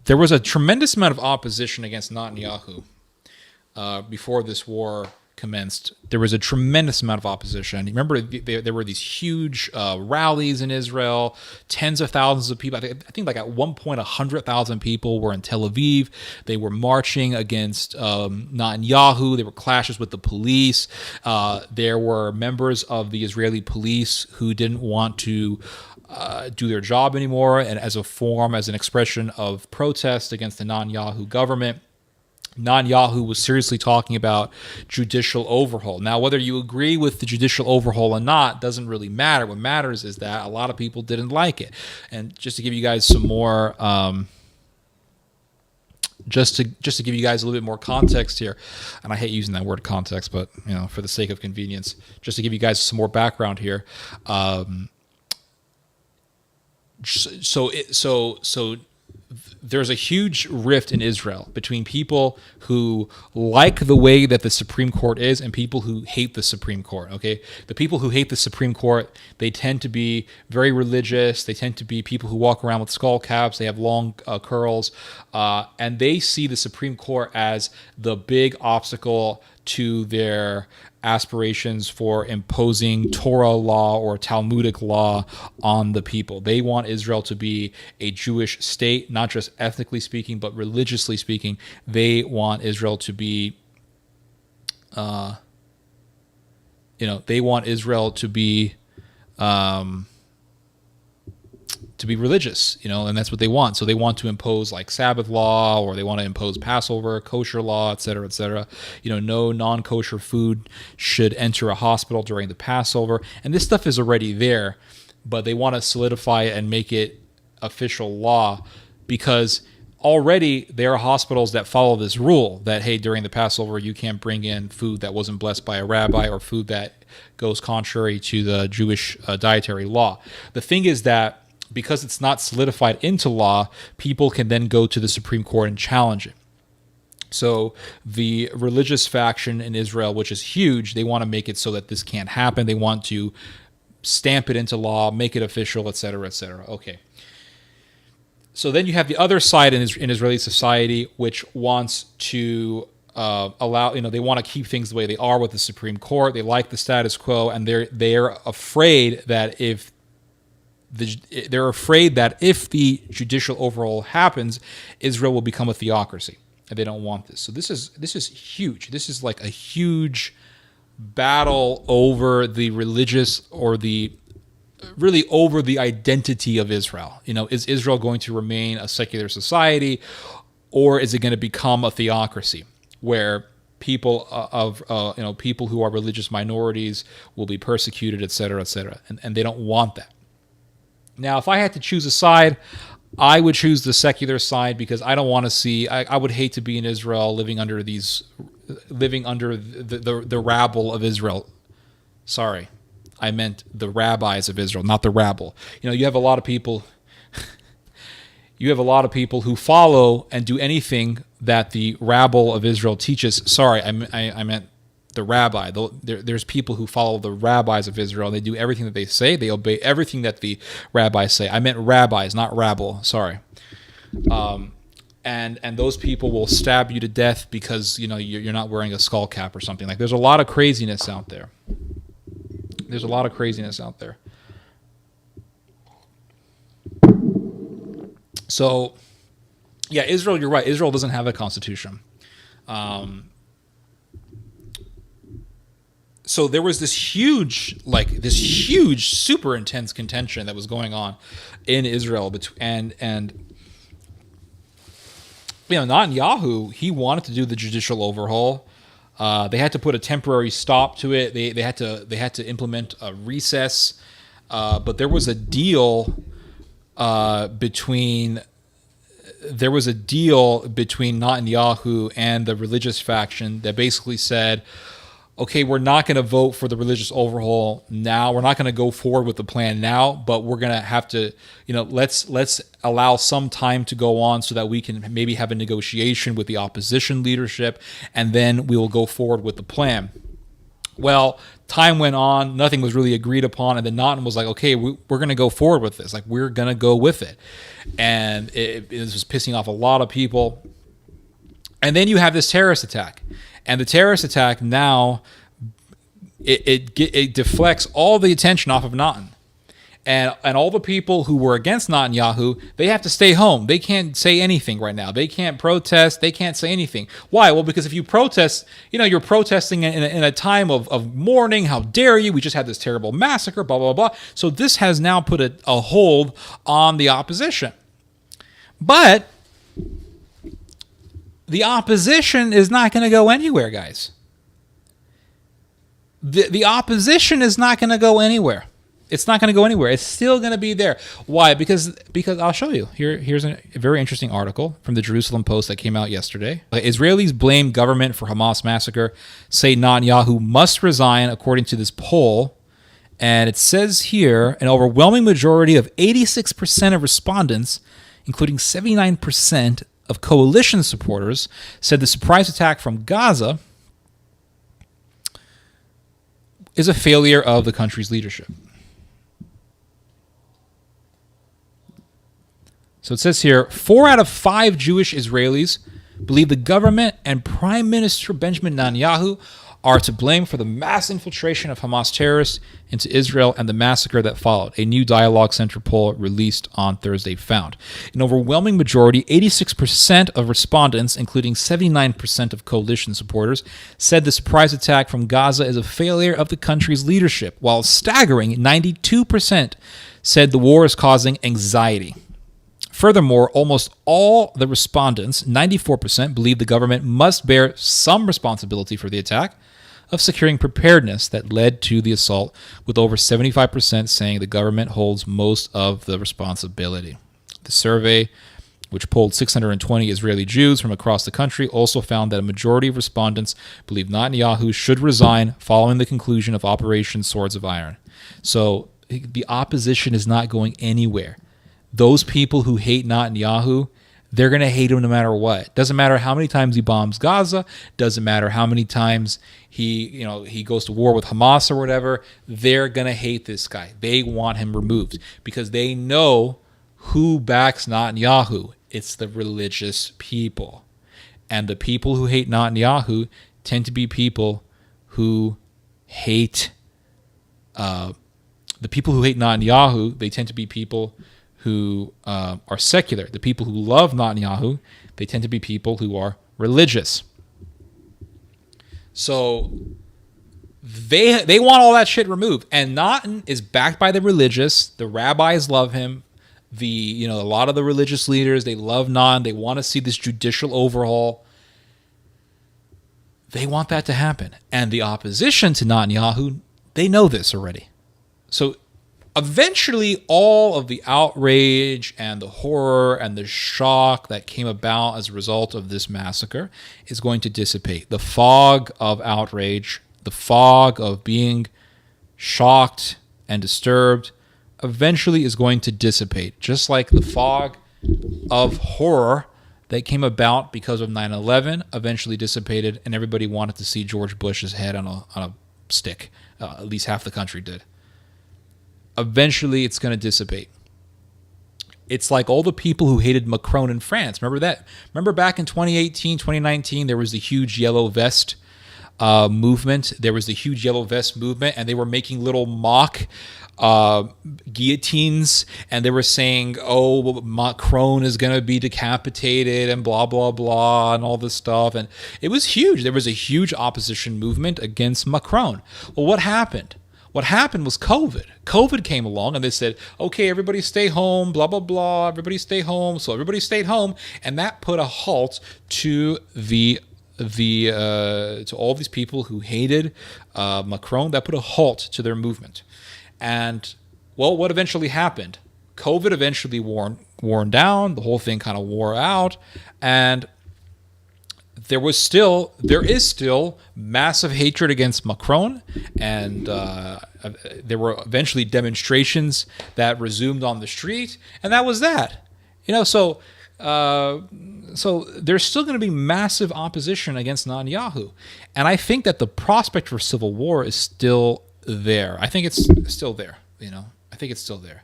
there was a tremendous amount of opposition against Netanyahu before this war commenced. There was a tremendous amount of opposition. Remember, there were these huge rallies in Israel, tens of thousands of people. I think like at one point, 100,000 people were in Tel Aviv. They were marching against Netanyahu. There were clashes with the police. There were members of the Israeli police who didn't want to do their job anymore, and as an expression of protest against the Netanyahu government. Netanyahu was seriously talking about judicial overhaul. Now, whether you agree with the judicial overhaul or not doesn't really matter. What matters is that a lot of people didn't like it. And just to give you guys some more, just to give you guys a little bit more context here, and I hate using that word context, but for the sake of convenience, just to give you guys some more background here. So there's a huge rift in Israel between people who like the way that the Supreme Court is and people who hate the Supreme Court, okay? The people who hate the Supreme Court, they tend to be very religious. They tend to be people who walk around with skull caps. They have long curls. And they see the Supreme Court as the big obstacle to their aspirations for imposing Torah law or Talmudic law on the people. They want Israel to be a Jewish state, not just ethnically speaking, but religiously speaking. They want Israel to be, they want Israel to be religious, and that's what they want. So they want to impose like Sabbath law, or they want to impose Passover, kosher law, et cetera, et cetera. No non-kosher food should enter a hospital during the Passover. And this stuff is already there, but they want to solidify it and make it official law because already there are hospitals that follow this rule that, hey, during the Passover, you can't bring in food that wasn't blessed by a rabbi or food that goes contrary to the Jewish dietary law. The thing is that because it's not solidified into law, people can then go to the Supreme Court and challenge it. So the religious faction in Israel, which is huge, they want to make it so that this can't happen. They want to stamp it into law, make it official, et cetera, et cetera. Okay. So then you have the other side in Israeli society, which wants to allow, they want to keep things the way they are with the Supreme Court. They like the status quo, and they're afraid that if the judicial overhaul happens, Israel will become a theocracy, and they don't want this. So this is huge. This is like a huge battle over the religious or really over the identity of Israel. Is Israel going to remain a secular society, or is it going to become a theocracy where people people who are religious minorities will be persecuted, et cetera, et cetera, and they don't want that. Now, if I had to choose a side, I would choose the secular side because I don't want to see. I would hate to be in Israel living under the rabble of Israel. Sorry, I meant the rabbis of Israel, not the rabble. You have a lot of people. You have a lot of people who follow and do anything that the rabble of Israel teaches. Sorry, I meant the rabbi. There's people who follow the rabbis of Israel. They do everything that they say. They obey everything that the rabbis say. I meant rabbis, not rabble. Sorry. And those people will stab you to death because you're not wearing a skull cap or something. Like, there's a lot of craziness out there. So, yeah, Israel. You're right. Israel doesn't have a constitution. So there was this huge, super intense contention that was going on in Israel, and Netanyahu, he wanted to do the judicial overhaul. They had to put a temporary stop to it. They had to implement a recess, but there was a deal between Netanyahu and the religious faction that basically said, okay, we're not going to vote for the religious overhaul now. We're not going to go forward with the plan now, but we're going to have to, let's allow some time to go on so that we can maybe have a negotiation with the opposition leadership, and then we will go forward with the plan. Well, time went on, nothing was really agreed upon, and then Naughton was like, okay, we're going to go forward with this. Like, we're going to go with it. And it was pissing off a lot of people. And then you have this terrorist attack. And the terrorist attack now, it deflects all the attention off of Naughton. And all the people who were against Netanyahu, they have to stay home. They can't say anything right now. They can't protest. They can't say anything. Why? Well, because if you protest, you're protesting in a time of mourning. How dare you? We just had this terrible massacre, blah, blah, blah. So this has now put a hold on the opposition. But the opposition is not going to go anywhere, guys. The opposition is not going to go anywhere. It's not going to go anywhere. It's still going to be there. Why? Because I'll show you. Here's a very interesting article from the Jerusalem Post that came out yesterday. Israelis blame government for Hamas massacre, say Netanyahu must resign according to this poll. And it says here, an overwhelming majority of 86% of respondents, including 79% of coalition supporters, said the surprise attack from Gaza is a failure of the country's leadership. So it says here, 4 out of 5 Jewish Israelis believe the government and Prime Minister Benjamin Netanyahu are to blame for the mass infiltration of Hamas terrorists into Israel and the massacre that followed, a new Dialogue Center poll released on Thursday found. An overwhelming majority, 86% of respondents, including 79% of coalition supporters, said the surprise attack from Gaza is a failure of the country's leadership, while a staggering 92% said the war is causing anxiety. Furthermore, almost all the respondents, 94%, believe the government must bear some responsibility for the attack of securing preparedness that led to the assault, with over 75% saying the government holds most of the responsibility. The survey, which polled 620 Israeli Jews from across the country, also found that a majority of respondents believe Netanyahu should resign following the conclusion of Operation Swords of Iron. So the opposition is not going anywhere. Those people who hate Netanyahu, they're going to hate him no matter what. Doesn't matter how many times he bombs Gaza. Doesn't matter how many times he goes to war with Hamas or whatever. They're going to hate this guy. They want him removed because they know who backs Netanyahu. It's the religious people. And the people who hate Netanyahu tend to be people who hate... the people who hate Netanyahu, they tend to be people who are secular. The people who love Netanyahu, they tend to be people who are religious. So they want all that shit removed. And Naughton is backed by the religious. The rabbis love him. A lot of the religious leaders, they love Naughton. They want to see this judicial overhaul. They want that to happen. And the opposition to Netanyahu, they know this already. So eventually, all of the outrage and the horror and the shock that came about as a result of this massacre is going to dissipate. The fog of outrage, the fog of being shocked and disturbed, eventually is going to dissipate. Just like the fog of horror that came about because of 9/11 eventually dissipated, and everybody wanted to see George Bush's head on a stick. At least half the country did. Eventually, it's going to dissipate. It's like all the people who hated Macron in France. Remember that? Remember back in 2018, 2019, there was the huge yellow vest movement. There was the huge yellow vest movement, and they were making little mock guillotines, and they were saying, oh, Macron is going to be decapitated and blah, blah, blah, and all this stuff. And it was huge. There was a huge opposition movement against Macron. Well, what happened? What happened was COVID. COVID came along and they said, okay, everybody stay home, blah, blah, blah, everybody stay home. So everybody stayed home, and that put a halt to to all these people who hated Macron. That put a halt to their movement. And, well, what eventually happened? COVID eventually worn down. The whole thing kind of wore out. And there is still massive hatred against Macron, and there were eventually demonstrations that resumed on the street, and that was that. So So there's still going to be massive opposition against Netanyahu. And I think that the prospect for civil war is still there. I think it's still there, I think it's still there.